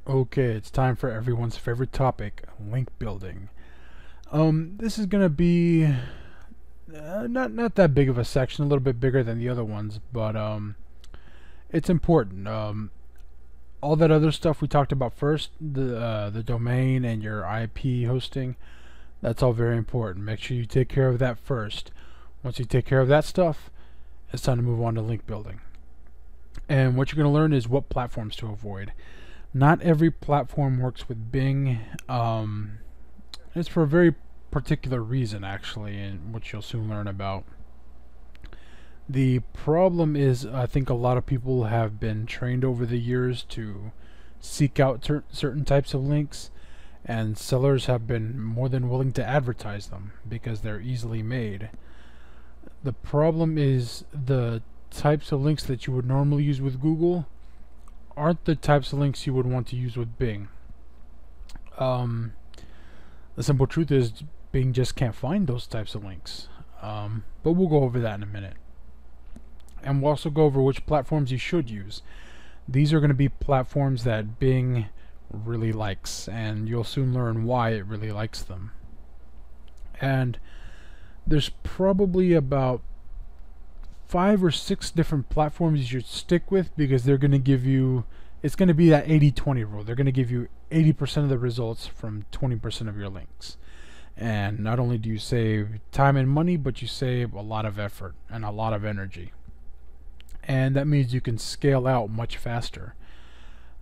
Okay, it's time for everyone's favorite topic, link building. This is gonna be not that big of a section, a little bit bigger than the other ones, but it's important. All that other stuff we talked about first, the domain and your IP hosting, that's all very important. Make sure you take care of that first. Once you take care of that stuff, it's time to move on to link building. And what you're going to learn is what platforms to avoid. Not every platform works with Bing. It's for a very particular reason, actually, and which you'll soon learn about. The problem is, I think a lot of people have been trained over the years to seek out certain types of links, and sellers have been more than willing to advertise them because they're easily made. The problem is the types of links that you would normally use with Google aren't the types of links you would want to use with Bing. The simple truth is Bing just can't find those types of links. But we'll go over that in a minute. And we'll also go over which platforms you should use. These are going to be platforms that Bing really likes, and you'll soon learn why it really likes them. And there's probably about 5 or 6 different platforms you should stick with because they're going to give you, it's going to be that 80-20 rule. They're going to give you 80% of the results from 20% of your links. And not only do you save time and money, but you save a lot of effort and a lot of energy. And that means you can scale out much faster.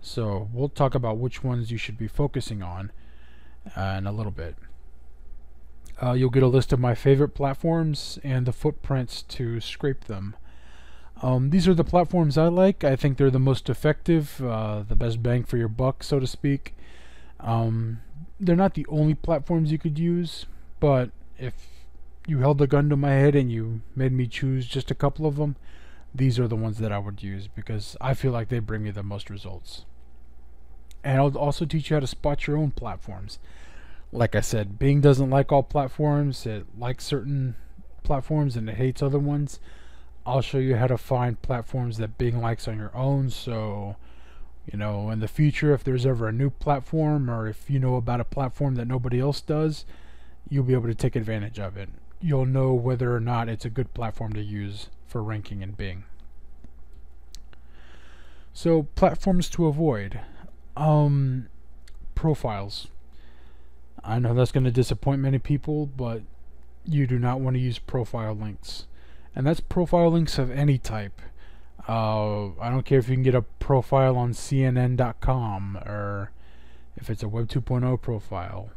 So we'll talk about which ones you should be focusing on in a little bit. You'll get a list of my favorite platforms and the footprints to scrape them. These are the platforms I like. I think they're the most effective, the best bang for your buck, so to speak. They're not the only platforms you could use, but if you held a gun to my head and you made me choose just a couple of them, these are the ones that I would use because I feel like they bring me the most results. And I'll also teach you how to spot your own platforms. Like I said, Bing doesn't like all platforms. It likes certain platforms and it hates other ones. I'll show you how to find platforms that Bing likes on your own, so you know, in the future, if there's ever a new platform or if you know about a platform that nobody else does, you'll be able to take advantage of it. You'll know whether or not it's a good platform to use for ranking in Bing. So, platforms to avoid. Profiles. I know that's going to disappoint many people, but you do not want to use profile links. And that's profile links of any type. I don't care if you can get a profile on CNN.com or if it's a Web 2.0 profile,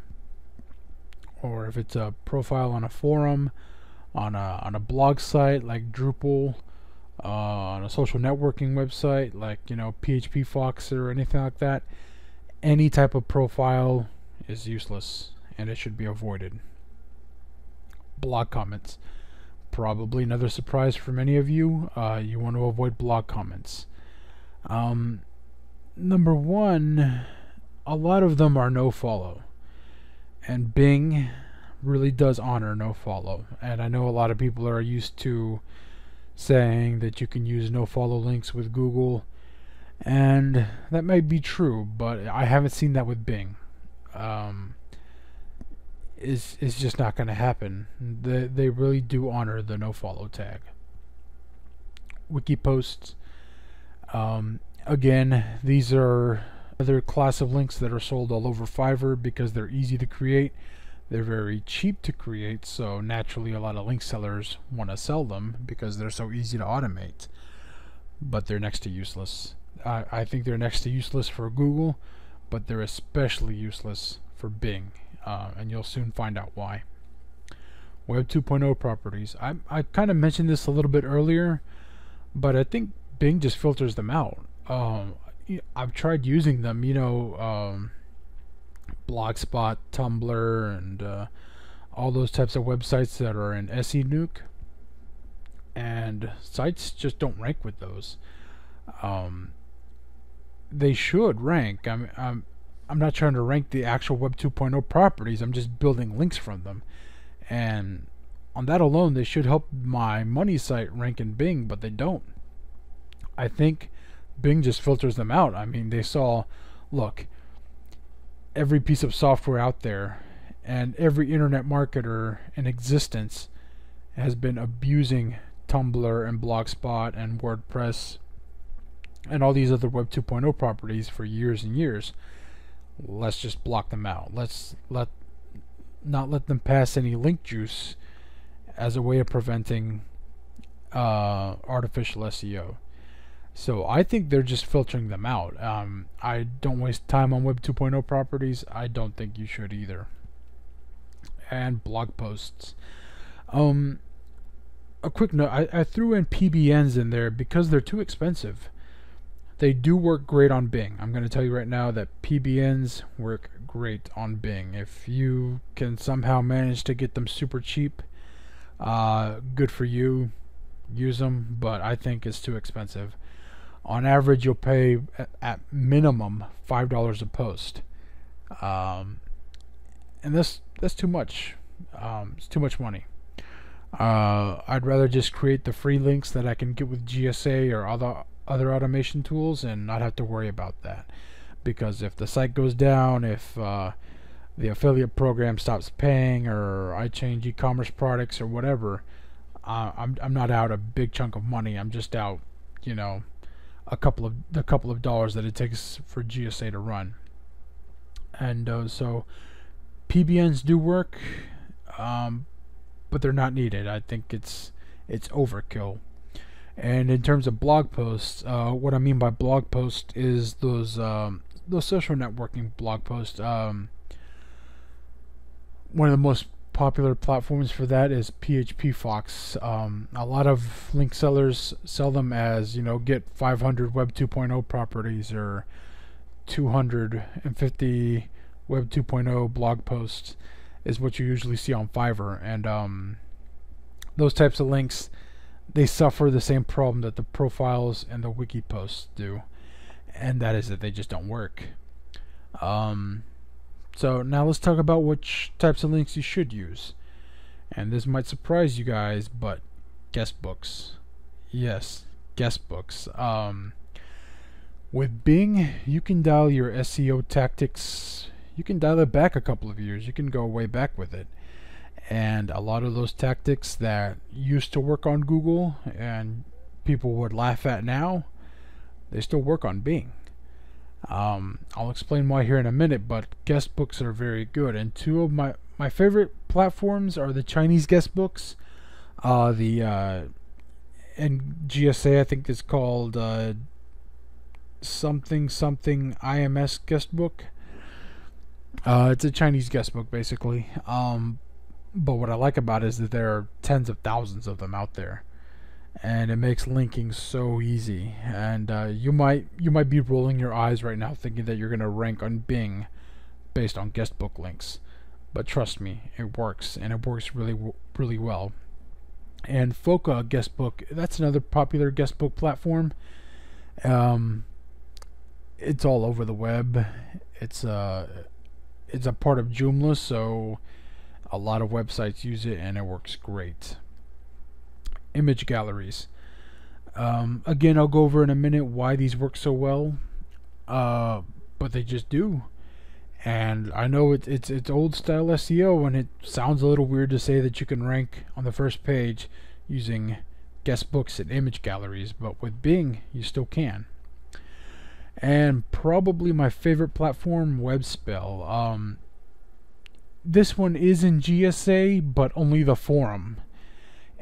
or if it's a profile on a forum, on a blog site like Drupal, on a social networking website like, you know, PHP Fox or anything like that. Any type of profile is useless and it should be avoided. Blog comments. Probably another surprise for many of you. You want to avoid blog comments. Number one, a lot of them are no follow, and Bing really does honor no follow. And I know a lot of people are used to saying that you can use no follow links with Google, and that may be true, but I haven't seen that with Bing. Is just not going to happen. They really do honor the no follow tag. Wiki posts. Again, these are another class of links that are sold all over Fiverr because they're easy to create. They're very cheap to create, so naturally a lot of link sellers want to sell them because they're so easy to automate. But they're next to useless. I think they're next to useless for Google, but they're especially useless for Bing. And you'll soon find out why. Web 2.0 properties. I kind of mentioned this a little bit earlier, but I think Bing just filters them out. I've tried using them, you know, Blogspot, Tumblr, and all those types of websites that are in SEO, and sites just don't rank with those. They should rank. I'm not trying to rank the actual Web 2.0 properties. I'm just building links from them. And on that alone, they should help my money site rank in Bing, but they don't. I think Bing just filters them out. I mean, they saw, look, every piece of software out there and every internet marketer in existence has been abusing Tumblr and Blogspot and WordPress and all these other Web 2.0 properties for years and years. Let's just block them out. Let's not let them pass any link juice as a way of preventing artificial SEO. So I think they're just filtering them out. I don't waste time on Web 2.0 properties. I don't think you should either. And blog posts. A quick note, I threw in PBNs in there because they're too expensive. They do work great on Bing. I'm going to tell you right now that PBNs work great on Bing. If you can somehow manage to get them super cheap, good for you. Use them, but I think it's too expensive. On average, you'll pay at minimum $5 a post, and that's too much. It's too much money. I'd rather just create the free links that I can get with GSA or other automation tools and not have to worry about that. Because if the site goes down, if the affiliate program stops paying, or I change e-commerce products or whatever, I'm not out a big chunk of money. I'm just out, you know, a couple of dollars that it takes for GSA to run. And so PBNs do work, but they're not needed. I think it's overkill. And in terms of blog posts, what I mean by blog post is those social networking blog posts. One of the most popular platforms for that is PHP Fox. A lot of link sellers sell them as, you know, get 500 Web 2.0 properties or 250 Web 2.0 blog posts is what you usually see on Fiverr. And those types of links, they suffer the same problem that the profiles and the wiki posts do, and that is that they just don't work. So now let's talk about which types of links you should use. And this might surprise you guys, but guest books. Yes, guest books. With Bing, you can dial your SEO tactics, you can dial it back a couple of years. You can go way back with it. And a lot of those tactics that used to work on Google and people would laugh at now, they still work on Bing. I'll explain why here in a minute, but guest books are very good. And two of my favorite platforms are the Chinese guest books. And GSA, I think it's called something IMS guest book. It's a Chinese guest book, basically. But what I like about it is that there are tens of thousands of them out there, and it makes linking so easy. And you might be rolling your eyes right now thinking that you're going to rank on Bing based on guest book links, but trust me, it works, and it works really well. And Foca guest book, that's another popular guest book platform. It's all over the web. It's a part of Joomla, so a lot of websites use it, and it works great. Image galleries. Again, I'll go over in a minute why these work so well, but they just do. And I know it's old style SEO, and it sounds a little weird to say that you can rank on the first page using guest books and image galleries, but with Bing, you still can. And probably my favorite platform, WebSpell. This one is in GSA, but only the forum.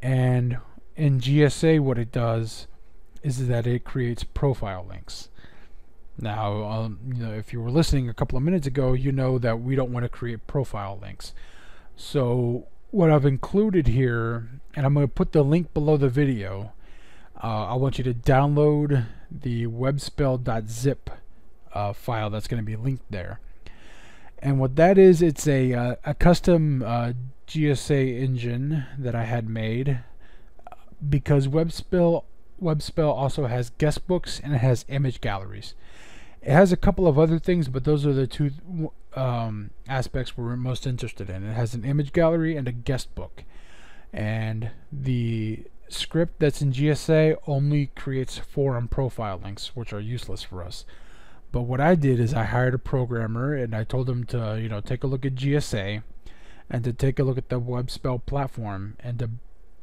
And in GSA, what it does is that it creates profile links. Now, you know, if you were listening a couple of minutes ago, you know that we don't want to create profile links. So what I've included here, and I'm going to put the link below the video. I want you to download the webspell.zip file that's going to be linked there. And what that is, it's a custom GSA engine that I had made, because WebSpell also has guest books and it has image galleries. It has a couple of other things, but those are the two aspects we're most interested in. It has an image gallery and a guest book. And the script that's in GSA only creates forum profile links, which are useless for us. But what I did is I hired a programmer and I told him to, take a look at GSA and to take a look at the WebSpell platform and to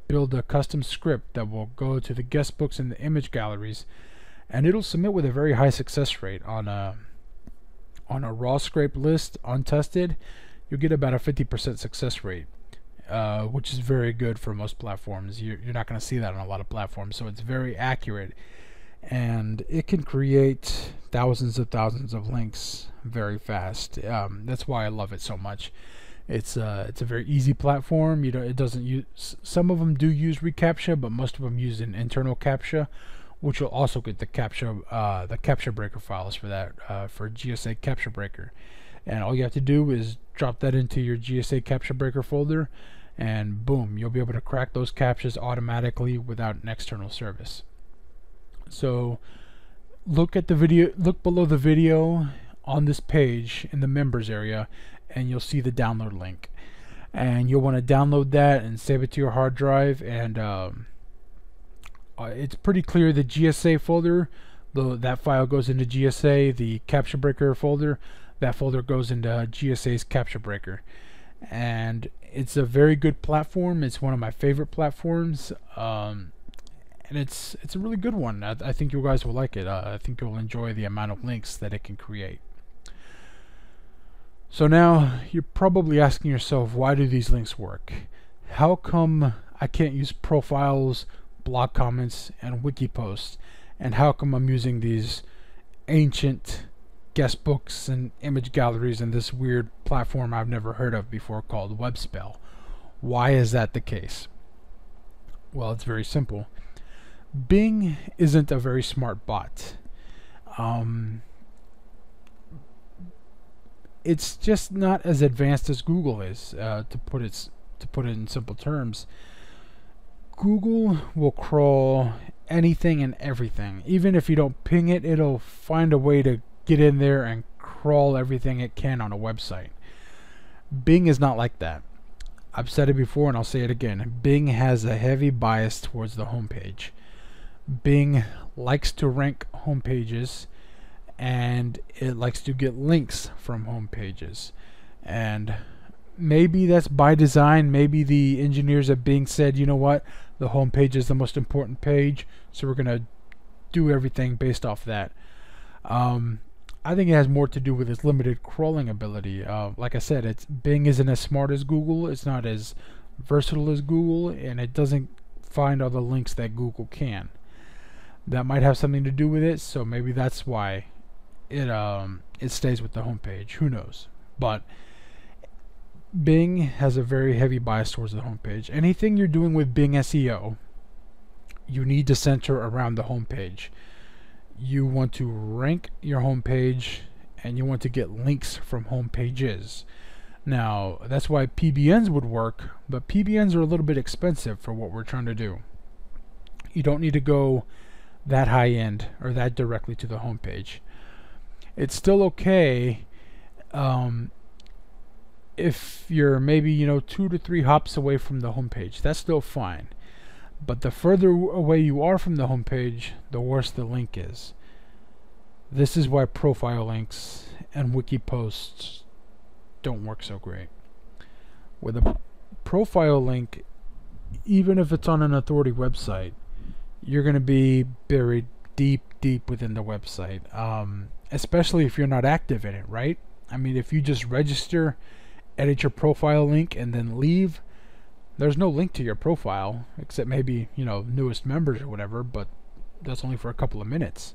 build a custom script that will go to the guest books and the image galleries, and it'll submit with a very high success rate. On a raw scrape list untested, you'll get about a 50% success rate, which is very good for most platforms. You're not going to see that on a lot of platforms, so it's very accurate, and it can create thousands of links very fast. That's why I love it so much. It's a very easy platform. It doesn't use, some of them do use reCAPTCHA, but most of them use an internal CAPTCHA, which will also get the captcha breaker files for that, for GSA captcha breaker. And all you have to do is drop that into your GSA captcha breaker folder, and boom, you'll be able to crack those captchas automatically without an external service. So look below the video on this page in the members area, and you'll see the download link, and you'll want to download that and save it to your hard drive. And it's pretty clear the GSA folder, that file goes into GSA. The captcha breaker folder, that folder goes into GSA's captcha breaker. And it's a very good platform. It's one of my favorite platforms, and it's a really good one. I think you guys will like it. I think you'll enjoy the amount of links that it can create. So now you're probably asking yourself, why do these links work? How come I can't use profiles, blog comments, and wiki posts? And how come I'm using these ancient guest books and image galleries in this weird platform I've never heard of before called WebSpell? Why is that the case? Well, it's very simple. Bing isn't a very smart bot. It's just not as advanced as Google is. To put it in simple terms, Google will crawl anything and everything. Even if you don't ping it, it'll find a way to get in there and crawl everything it can on a website. Bing is not like that. I've said it before and I'll say it again. Bing has a heavy bias towards the homepage. Bing likes to rank homepages, and it likes to get links from home pages. And maybe that's by design. Maybe the engineers at Bing said, you know what, the home page is the most important page, so we're gonna do everything based off that. I think it has more to do with its limited crawling ability. Like I said, Bing isn't as smart as Google. It's not as versatile as Google, and it doesn't find all the links that Google can. That might have something to do with it, so maybe that's why it stays with the homepage. Who knows? But Bing has a very heavy bias towards the homepage. Anything you're doing with Bing SEO, you need to center around the homepage. You want to rank your homepage, and you want to get links from home pages. Now, that's why PBNs would work, but PBNs are a little bit expensive for what we're trying to do. You don't need to go that high end or that directly to the homepage. It's still okay if you're maybe 2 to 3 hops away from the homepage. That's still fine. But the further away you are from the homepage, the worse the link is. This is why profile links and wiki posts don't work so great. With a profile link, even if it's on an authority website, you're going to be buried deep within the website, especially if you're not active in it, right? I mean, if you just register, edit your profile link, and then leave, there's no link to your profile, except maybe, newest members or whatever, but that's only for a couple of minutes.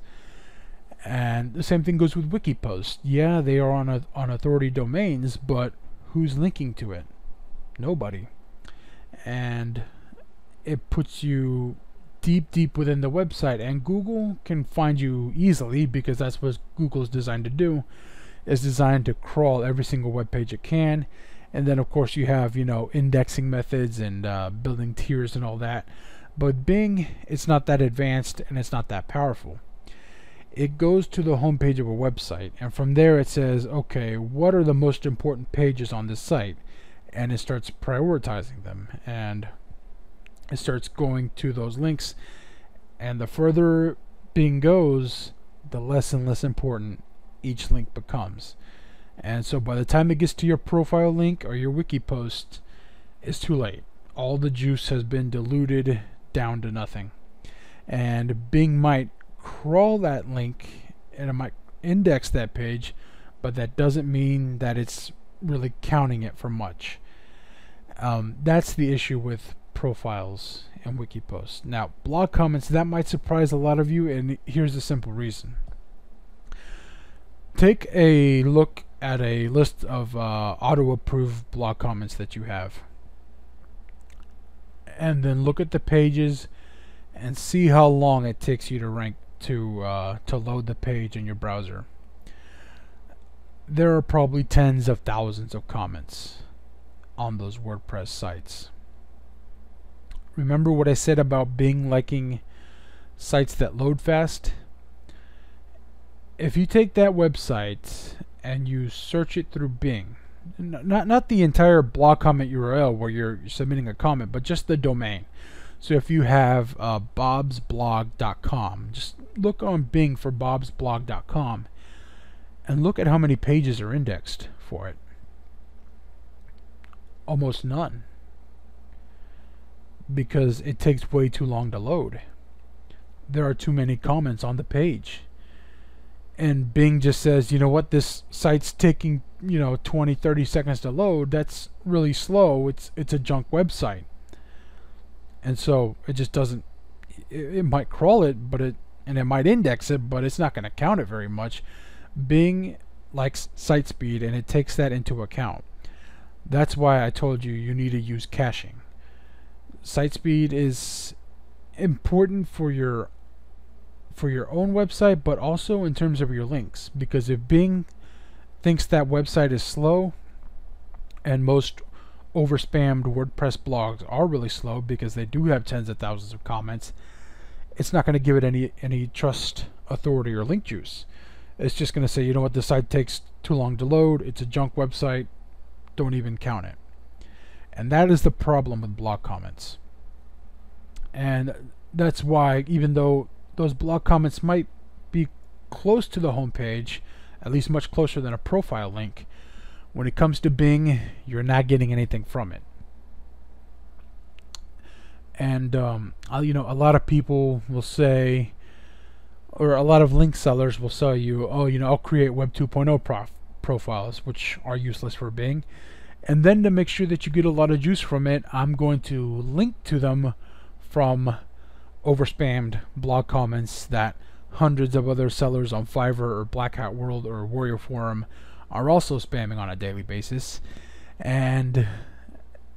And the same thing goes with wiki posts. Yeah, they are on authority domains, but who's linking to it? Nobody. And it puts you deep within the website, and Google can find you easily because that's what Google's designed to do. It's designed to crawl every single web page it can. And then of course you have indexing methods and building tiers and all that. But Bing, it's not that advanced and it's not that powerful. It goes to the homepage of a website, and from there it says, okay, what are the most important pages on this site? And it starts prioritizing them, and it starts going to those links. And the further Bing goes, the less and less important each link becomes. And so by the time it gets to your profile link or your wiki post, it's too late. All the juice has been diluted down to nothing. And Bing might crawl that link and it might index that page, but that doesn't mean that it's really counting it for much. That's the issue with profiles and wiki posts. Now, blog comments, that might surprise a lot of you, and here's the simple reason. Take a look at a list of auto-approved blog comments that you have, and then look at the pages and see how long it takes you to rank to load the page in your browser. There are probably tens of thousands of comments on those WordPress sites. Remember what I said about Bing liking sites that load fast? If you take that website and you search it through Bing, not the entire blog comment URL where you're submitting a comment, but just the domain. So if you have bobsblog.com, just look on Bing for bobsblog.com and look at how many pages are indexed for it. Almost none, because it takes way too long to load. There are too many comments on the page, and Bing just says, you know what, this site's taking 20-30 seconds to load. That's really slow. It's a junk website. And so it just doesn't, it might crawl it, and it might index it, but it's not going to count it very much. Bing likes site speed, and it takes that into account. That's why I told you you need to use caching. Site speed is important for your own website, but also in terms of your links, because if Bing thinks that website is slow, and most overspammed WordPress blogs are really slow because they do have tens of thousands of comments, it's not going to give it any trust, authority, or link juice. It's just going to say, you know what, the site takes too long to load, it's a junk website, don't even count it. And that is the problem with blog comments. And that's why, even though those blog comments might be close to the home page, at least much closer than a profile link, when it comes to Bing, you're not getting anything from it. And a lot of people will say, or a lot of link sellers will sell you, I'll create Web 2.0 profiles, which are useless for Bing, and then to make sure that you get a lot of juice from it, I'm going to link to them from overspammed blog comments that hundreds of other sellers on Fiverr or Black Hat World or Warrior Forum are also spamming on a daily basis, and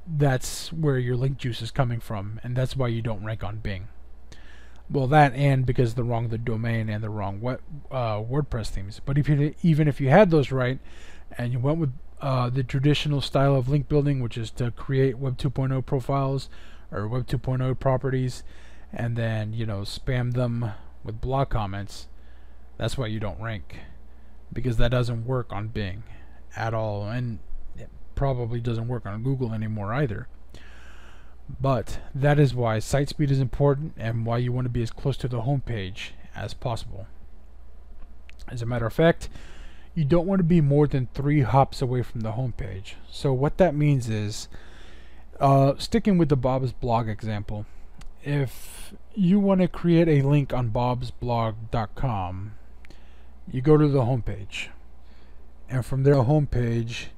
that's where your link juice is coming from, and that's why you don't rank on Bing. Well, that, and because the domain and the wrong WordPress themes. But even if you had those right, and you went with the traditional style of link building, which is to create Web 2.0 profiles or Web 2.0 properties, and then spam them with blog comments, that's why you don't rank, because that doesn't work on Bing at all, and it probably doesn't work on Google anymore either. But that is why site speed is important, and why you want to be as close to the home page as possible. As a matter of fact, you don't want to be more than 3 hops away from the home page. So what that means is, sticking with the Bob's blog example, if you want to create a link on bobsblog.com, you go to the home page, and from there, the home page,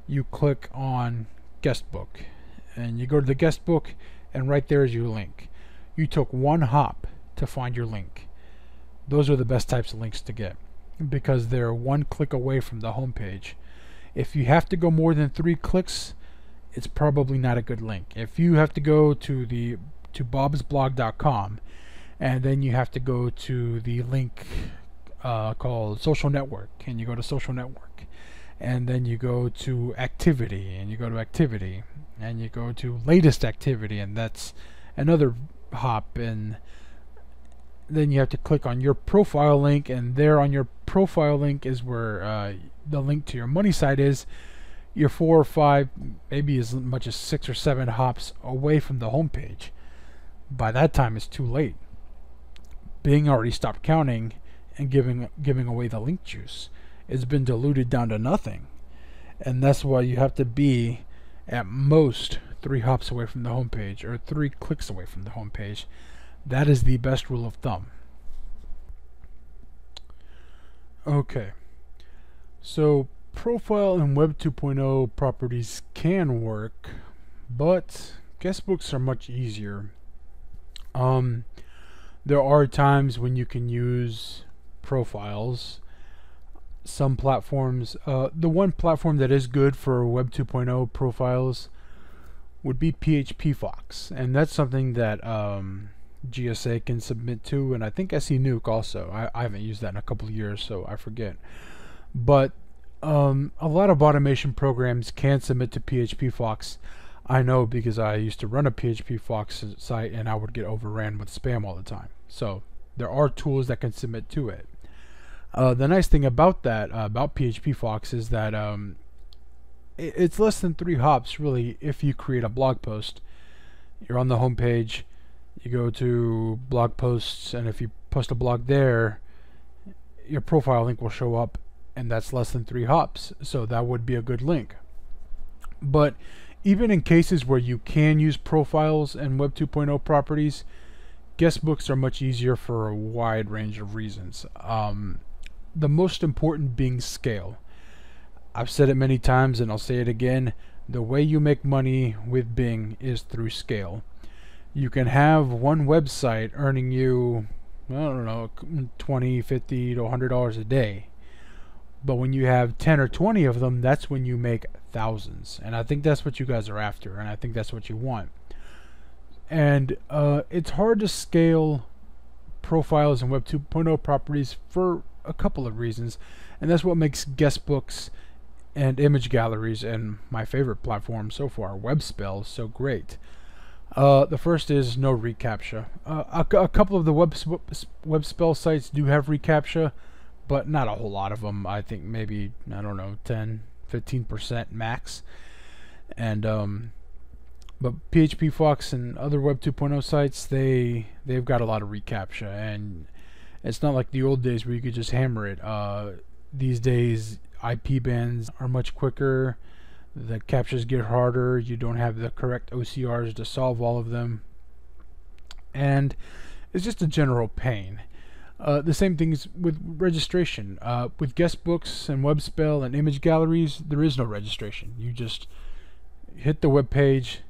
you click on guest book, and you go to the guest book, and right there is your link. You took 1 hop to find your link. Those are the best types of links to get, because they're 1 click away from the home page. If you have to go more than 3 clicks, it's probably not a good link. If you have to go to bobsblog.com, and then you have to go to the link called social network, and you go to social network, and then you go to activity, and you go to activity, and you go to latest activity, and that's another hop, and then you have to click on your profile link, and there on your profile link is where the link to your money site is. You're 4 or 5, maybe as much as 6 or 7 hops away from the home page. By that time, it's too late. Bing already stopped counting and giving away the link juice. it's been diluted down to nothing. And that's why you have to be at most 3 hops away from the homepage or 3 clicks away from the homepage. That is the best rule of thumb. Okay, so profile and Web 2.0 properties can work, but guestbooks are much easier. There are times when you can use profiles. Some platforms, the one platform that is good for Web 2.0 profiles would be PHP Fox, and that's something that GSA can submit to, and I think SE Nuke also. I haven't used that in a couple of years, so I forget. But a lot of automation programs can submit to PHP Fox. I know because I used to run a PHP Fox site and I would get overran with spam all the time. So there are tools that can submit to it. The nice thing about that, about PHP Fox, is that it's less than 3 hops really. If you create a blog post, you're on the home page, you go to blog posts, and if you post a blog there, your profile link will show up, and that's less than 3 hops. So that would be a good link. But even in cases where you can use profiles and Web 2.0 properties, guestbooks are much easier for a wide range of reasons. The most important being scale. I've said it many times and I'll say it again. The way you make money with Bing is through scale. You can have one website earning you, I don't know, $20, $50 to $100 a day. But when you have 10 or 20 of them, that's when you make thousands. And I think that's what you guys are after, and I think that's what you want. And it's hard to scale profiles and Web 2.0 properties for a couple of reasons, and that's what makes guestbooks and image galleries and my favorite platform so far, WebSpell, so great. The first is no reCAPTCHA. A couple of the WebSpell sites do have reCAPTCHA, but not a whole lot of them. I think maybe, I don't know, 10-15% max. And but PHP Fox and other Web 2.0 sites, they've got a lot of reCAPTCHA, and it's not like the old days where you could just hammer it. These days, IP bands are much quicker. The captchas get harder. You don't have the correct OCRs to solve all of them, and it's just a general pain. The same thing is with registration. With guestbooks and WebSpell and image galleries, there is no registration. You just hit the web page,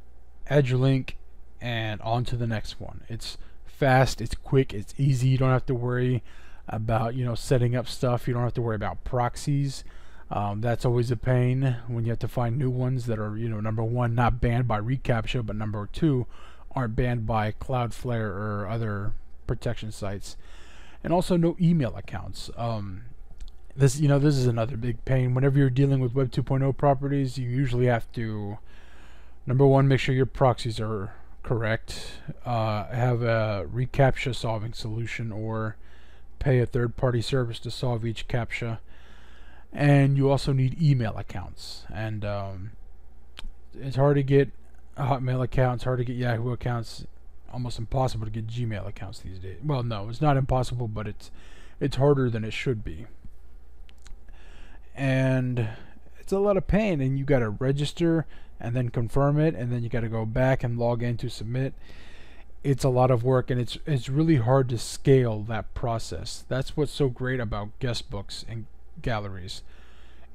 add your link, and on to the next one. It's fast, it's quick, it's easy. You don't have to worry about setting up stuff. You don't have to worry about proxies. That's always a pain when you have to find new ones that are number one, not banned by reCAPTCHA, but number two, aren't banned by Cloudflare or other protection sites. And also no email accounts. This is another big pain. Whenever you're dealing with Web 2.0 properties, you usually have to, number one, make sure your proxies are correct, have a reCAPTCHA solving solution, or pay a third-party service to solve each CAPTCHA. And you also need email accounts. And it's hard to get a Hotmail account, it's hard to get Yahoo accounts, almost impossible to get Gmail accounts these days. Well, no, it's not impossible, but it's harder than it should be. And it's a lot of pain, and you got to register and then confirm it, and then you got to go back and log in to submit. It's a lot of work, and it's really hard to scale that process. That's what's so great about guestbooks and galleries.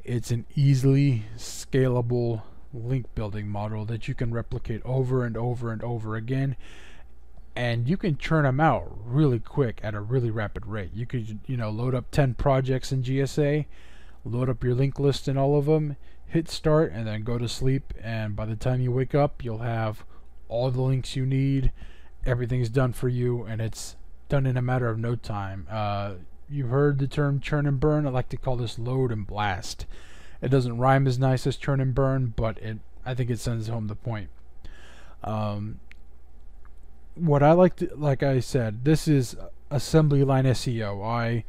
It's an easily scalable link building model that you can replicate over and over and over again, and you can churn them out really quick at a really rapid rate. You could load up 10 projects in GSA, load up your link list in all of them, hit start, and then go to sleep, and by the time you wake up, you'll have all the links you need. Everything's done for you, and it's done in a matter of no time. You've heard the term churn and burn. I like to call this load and blast. It doesn't rhyme as nice as churn and burn, but I think it sends home the point. What I like I said, this is assembly line SEO. I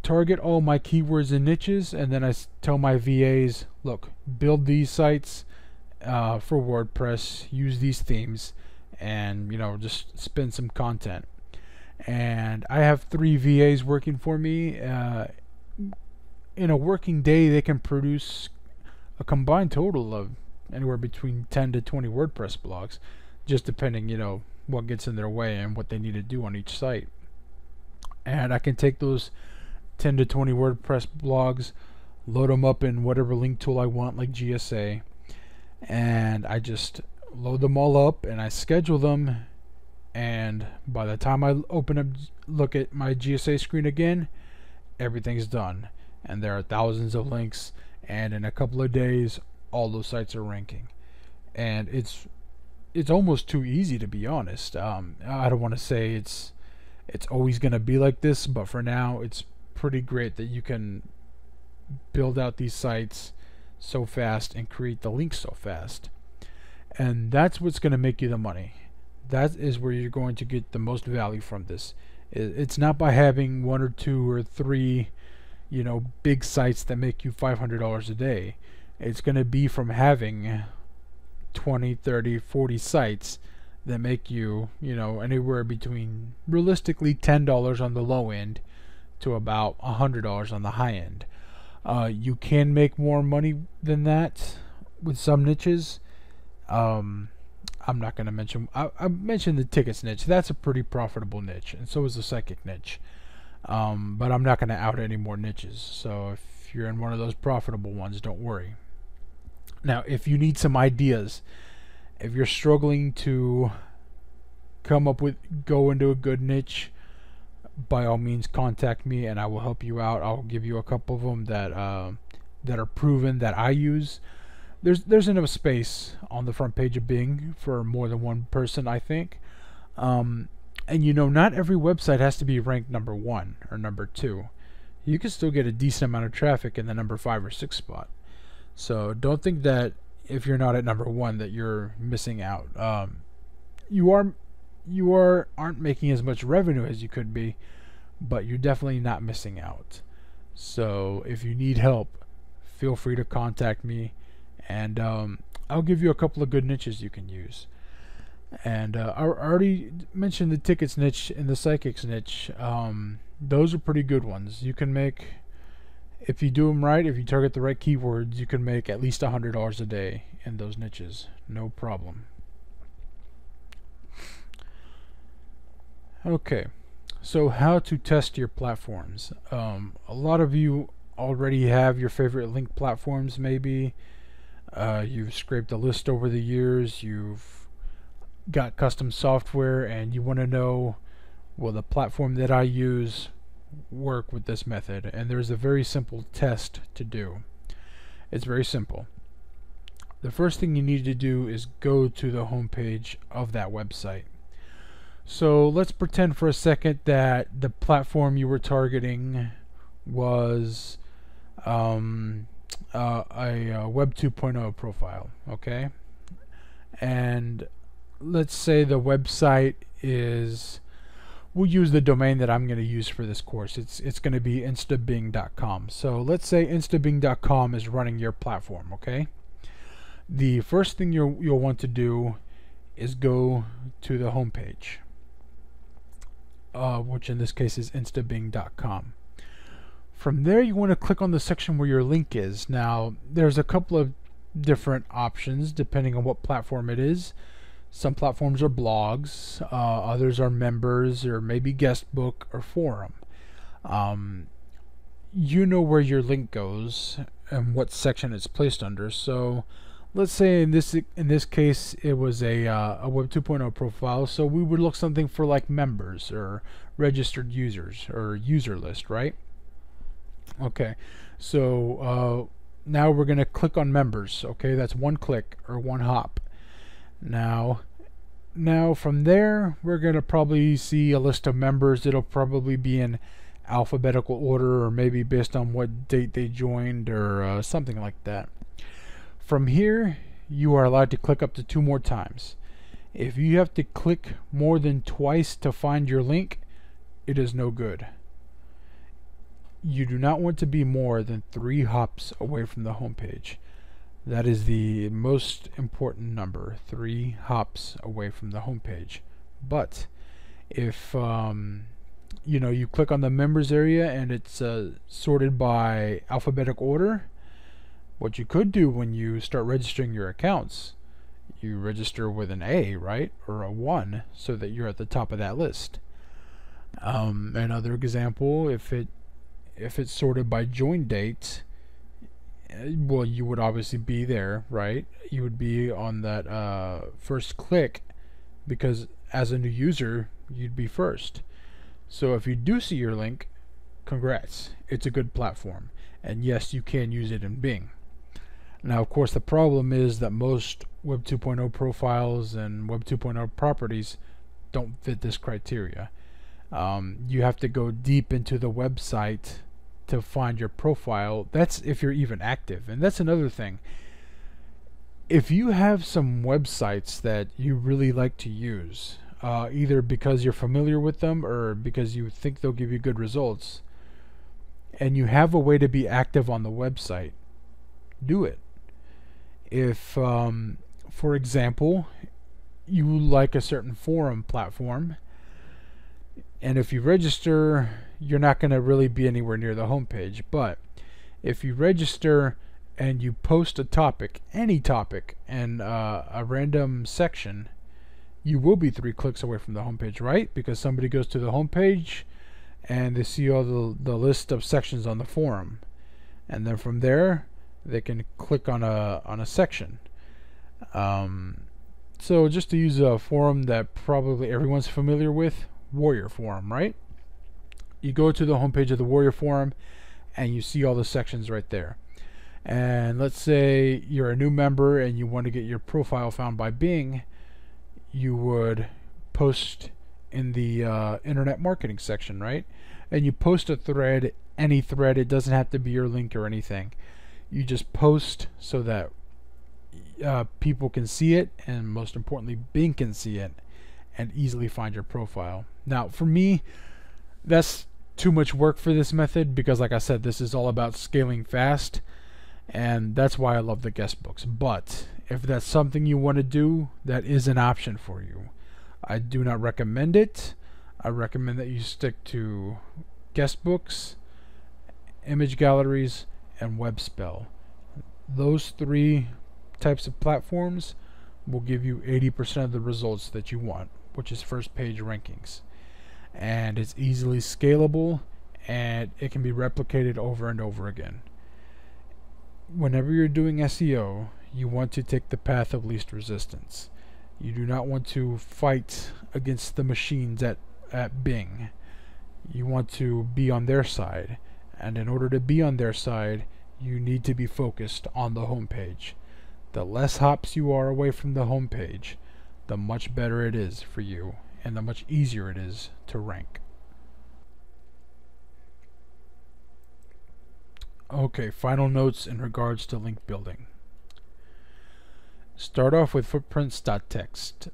target all my keywords and niches, and then I tell my VAs, look, build these sites for WordPress, use these themes, and just spin some content. And I have 3 VAs working for me. in a working day, they can produce a combined total of anywhere between 10 to 20 WordPress blogs, just depending, what gets in their way and what they need to do on each site. And I can take those 10 to 20 WordPress blogs, load them up in whatever link tool I want, like GSA, and I just load them all up and I schedule them, and by the time I look at my GSA screen again, everything's done, and there are thousands of links, and in a couple of days all those sites are ranking. And it's almost too easy, to be honest. I don't want to say it's always going to be like this, but for now it's pretty great that you can build out these sites so fast and create the links so fast. And that's what's going to make you the money. That is where you're going to get the most value from this. It's not by having 1 or 2 or 3 big sites that make you $500 a day. It's going to be from having 20, 30, 40 sites that make you, anywhere between realistically $10 on the low end to about $100 on the high end. You can make more money than that with some niches. I'm not going to mention. I mentioned the tickets niche. That's a pretty profitable niche, and so is the psychic niche. But I'm not going to out any more niches. So if you're in one of those profitable ones, don't worry. Now, if you need some ideas, if you're struggling to go into a good niche, by all means contact me and I will help you out. I'll give you a couple of them that are proven that I use. There's enough space on the front page of Bing for more than one person, I think. And not every website has to be ranked number 1 or number 2. You can still get a decent amount of traffic in the number 5 or 6 spot. So don't think that if you're not at number 1 that you're missing out. You aren't making as much revenue as you could be, but you're definitely not missing out. So if you need help, feel free to contact me, and I'll give you a couple of good niches you can use. And I already mentioned the tickets niche and the psychics niche. Those are pretty good ones. You can make, if you do them right, if you target the right keywords, you can make at least $100 a day in those niches. No problem. Okay, so how to test your platforms. A lot of you already have your favorite link platforms, maybe. You've scraped a list over the years. You've got custom software and you want to know, will the platform that I use work with this method? And there's a very simple test to do. It's very simple. The first thing you need to do is go to the home page of that website. So let's pretend for a second that the platform you were targeting was a Web 2.0 profile, okay? And let's say the website is, we'll use the domain that I'm going to use for this course. It's going to be instabing.com. So let's say instabing.com is running your platform, okay? The first thing you'll want to do is go to the home page, which in this case is instabing.com. From there, you want to click on the section where your link is. Now, there's a couple of different options depending on what platform it is. Some platforms are blogs, others are members, or maybe guest book or forum. You know where your link goes and what section it's placed under. So let's say in this case it was a Web 2.0 profile, so we would look something for like members or registered users or user list, right? Okay, so now we're going to click on members. Okay, that's one click or one hop. Now from there we're going to probably see a list of members. It'll probably be in alphabetical order, or maybe based on what date they joined, or something like that. From here, you are allowed to click up to 2 more times. If you have to click more than twice to find your link, it is no good. You do not want to be more than 3 hops away from the home page. That is the most important number, 3 hops away from the home page. But if you click on the members area and it's sorted by alphabetic order. What you could do when you start registering your accounts, you register with an A, right, or a 1, so that you're at the top of that list. Another example, if it's sorted by join date, well, you would obviously be there, right? You would be on that first click, because as a new user, you'd be first. So if you do see your link, congrats, it's a good platform, and yes, you can use it in Bing. Now, of course, the problem is that most Web 2.0 profiles and Web 2.0 properties don't fit this criteria. You have to go deep into the website to find your profile. That's if you're even active. And that's another thing. If you have some websites that you really like to use, either because you're familiar with them or because you think they'll give you good results, and you have a way to be active on the website, do it. If, for example, you like a certain forum platform, and if you register, you're not going to really be anywhere near the homepage. But if you register and you post a topic, any topic, in a random section, you will be 3 clicks away from the homepage, right? Because somebody goes to the homepage and they see all the list of sections on the forum, and then from there they can click on a section. So just to use a forum that probably everyone's familiar with, Warrior Forum, right? You go to the homepage of the Warrior Forum and you see all the sections right there. And let's say you're a new member and you want to get your profile found by Bing, you would post in the internet marketing section, right? And you post a thread, any thread, it doesn't have to be your link or anything. You just post so that people can see it, and most importantly, Bing can see it and easily find your profile. Now, for me, that's too much work for this method because, like I said, this is all about scaling fast, and that's why I love the guest books. But if that's something you want to do, that is an option for you. I do not recommend it. I recommend that you stick to guest books, image galleries, and web spell. Those 3 types of platforms will give you 80% of the results that you want, which is first page rankings. And it's easily scalable, and it can be replicated over and over again. Whenever you're doing SEO, you want to take the path of least resistance. You do not want to fight against the machines at Bing. You want to be on their side, and in order to be on their side, you need to be focused on the homepage. The less hops you are away from the homepage, the much better it is for you, and the much easier it is to rank. Okay, final notes in regards to link building. Start off with footprints.txt.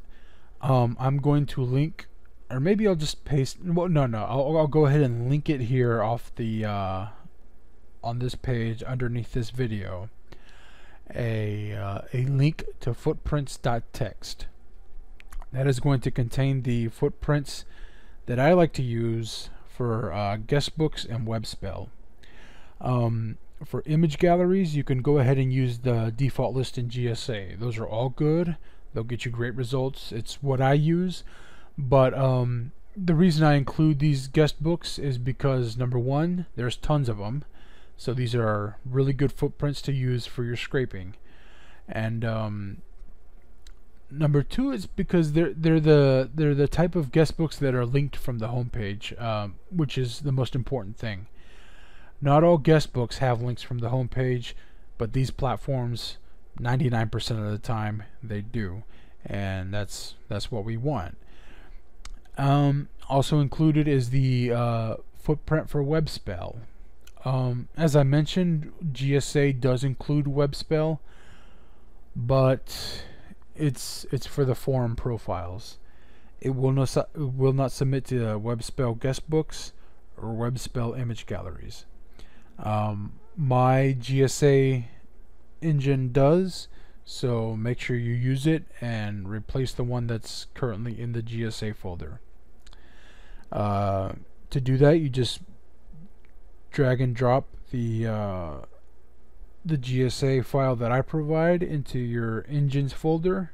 I'm going to link, or maybe I'll just paste. Well, no, I'll go ahead and link it here off the on this page underneath this video. A link to footprints.txt. That is going to contain the footprints that I like to use for guest books and web spell. For image galleries, you can go ahead and use the default list in GSA. Those are all good. They'll get you great results. It's what I use. But the reason I include these guest books is because, number one, there's tons of them. So these are really good footprints to use for your scraping. And number two is because they're the type of guest books that are linked from the homepage, which is the most important thing. Not all guest books have links from the homepage, but these platforms, 99% of the time, they do, and that's what we want. Also included is the footprint for web spell. As I mentioned, GSA does include web spell, but it's for the forum profiles. It will not submit to web spell guest books or web spell image galleries. My GSA engine does, so make sure you use it and replace the one that's currently in the GSA folder. To do that, you just drag and drop the GSA file that I provide into your engines folder,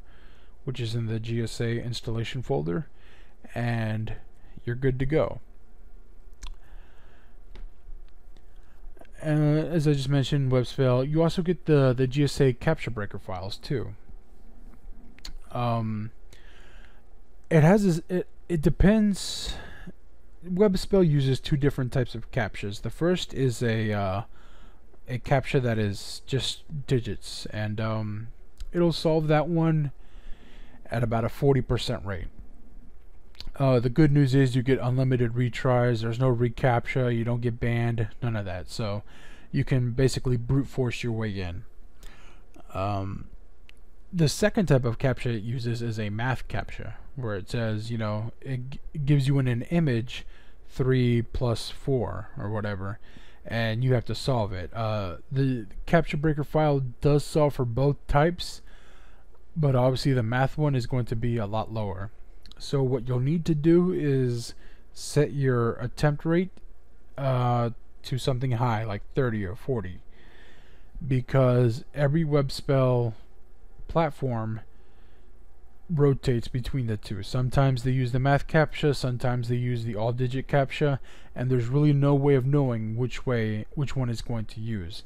which is in the GSA installation folder, and you're good to go. As I just mentioned, WebSpell, you also get the GSA capture breaker files too. It depends. WebSpell uses two different types of captchas. The first is a captcha that is just digits, and it'll solve that one at about a 40% rate. The good news is you get unlimited retries. There's no reCAPTCHA. You don't get banned. None of that. So you can basically brute force your way in. The second type of CAPTCHA it uses is a math CAPTCHA, where it says, it gives you in an image 3 plus 4 or whatever, and you have to solve it. The capture breaker file does solve for both types, but obviously the math one is going to be a lot lower. So what you'll need to do is set your attempt rate to something high, like 30 or 40, because every WebSpell platform rotates between the two. Sometimes they use the math CAPTCHA, sometimes they use the all-digit CAPTCHA, and there's really no way of knowing which one is going to use.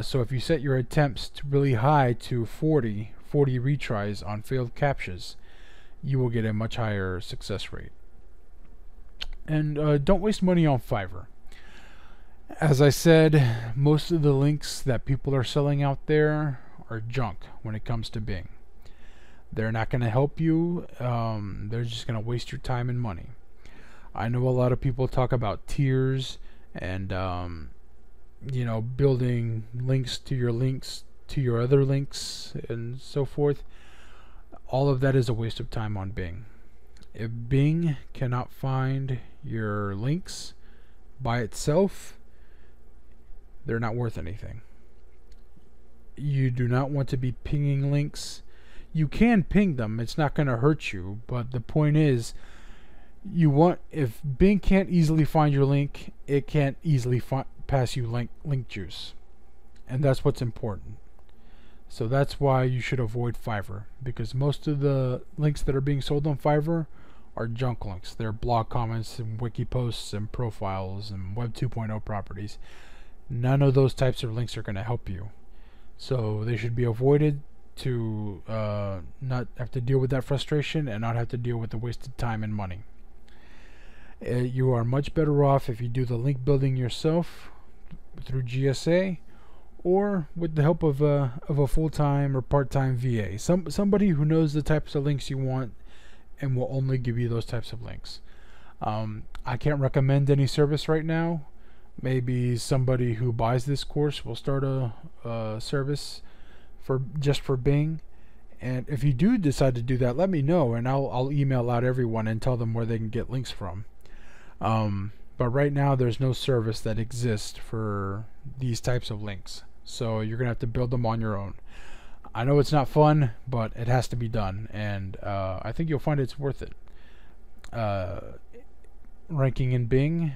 So if you set your attempts to really high to 40 retries on failed CAPTCHAs, you will get a much higher success rate. And don't waste money on Fiverr. As I said, most of the links that people are selling out there are junk when it comes to Bing. They're not going to help you. They're just going to waste your time and money. I know a lot of people talk about tiers and building links to your other links and so forth. All of that is a waste of time on Bing. If Bing cannot find your links by itself, they're not worth anything. You do not want to be pinging links. You can ping them, it's not going to hurt you, but the point is, if Bing can't easily find your link, it can't easily pass you link juice. And that's what's important. So that's why you should avoid Fiverr, because most of the links that are being sold on Fiverr are junk links. They're blog comments and wiki posts and profiles and Web 2.0 properties. None of those types of links are going to help you. So they should be avoided to not have to deal with that frustration and not have to deal with the wasted time and money. You are much better off if you do the link building yourself through GSA, or with the help of a full-time or part-time VA, somebody who knows the types of links you want and will only give you those types of links. I can't recommend any service right now. Maybe somebody who buys this course will start a service just for Bing, and if you do decide to do that, let me know, and I'll email out everyone and tell them where they can get links from. But right now there's no service that exists for these types of links, so you're gonna have to build them on your own. I know it's not fun, but it has to be done, and I think you'll find it's worth it. Ranking in Bing,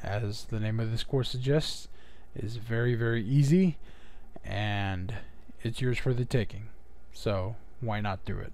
as the name of this course suggests, is very, very easy, and it's yours for the taking. So why not do it?